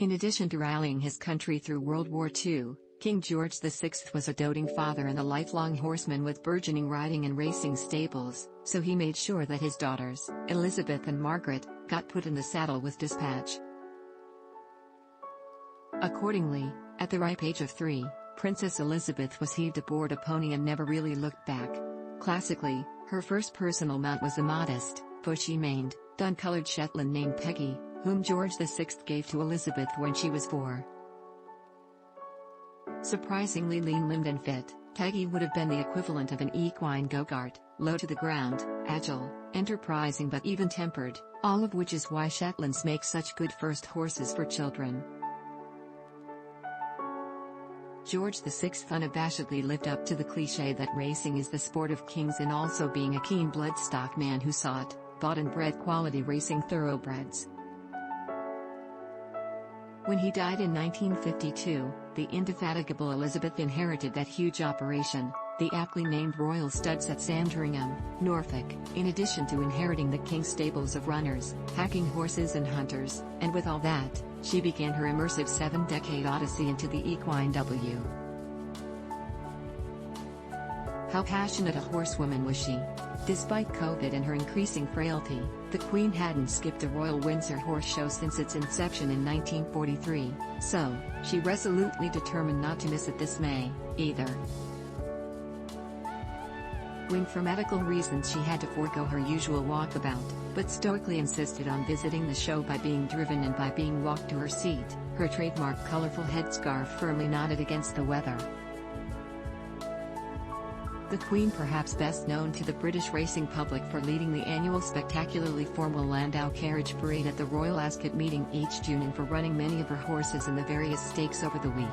In addition to rallying his country through World War II, King George VI was a doting father and a lifelong horseman with burgeoning riding and racing stables, so he made sure that his daughters, Elizabeth and Margaret, got put in the saddle with dispatch. Accordingly, at the ripe age of 3, Princess Elizabeth was heaved aboard a pony and never really looked back. Classically, her first personal mount was a modest, bushy-maned, dun-colored Shetland named Peggy, whom George VI gave to Elizabeth when she was 4. Surprisingly lean-limbed and fit, Peggy would have been the equivalent of an equine go-kart, low to the ground, agile, enterprising but even-tempered, all of which is why Shetlands make such good first horses for children. George VI unabashedly lived up to the cliché that racing is the sport of kings and also being a keen bloodstock man who sought, bought and bred quality racing thoroughbreds. When he died in 1952, the indefatigable Elizabeth inherited that huge operation, the aptly named Royal Studs at Sandringham, Norfolk, in addition to inheriting the king's stables of runners, hacking horses and hunters, and with all that, she began her immersive 7-decade odyssey into the equine W. How passionate a horsewoman was she? Despite COVID and her increasing frailty, the Queen hadn't skipped a Royal Windsor Horse Show since its inception in 1943, so, she resolutely determined not to miss it this May, either. When for medical reasons she had to forego her usual walkabout, but stoically insisted on visiting the show by being driven and by being walked to her seat, her trademark colorful headscarf firmly knotted against the weather. The Queen, perhaps best known to the British racing public for leading the annual spectacularly formal Landau carriage parade at the Royal Ascot meeting each June and for running many of her horses in the various stakes over the week.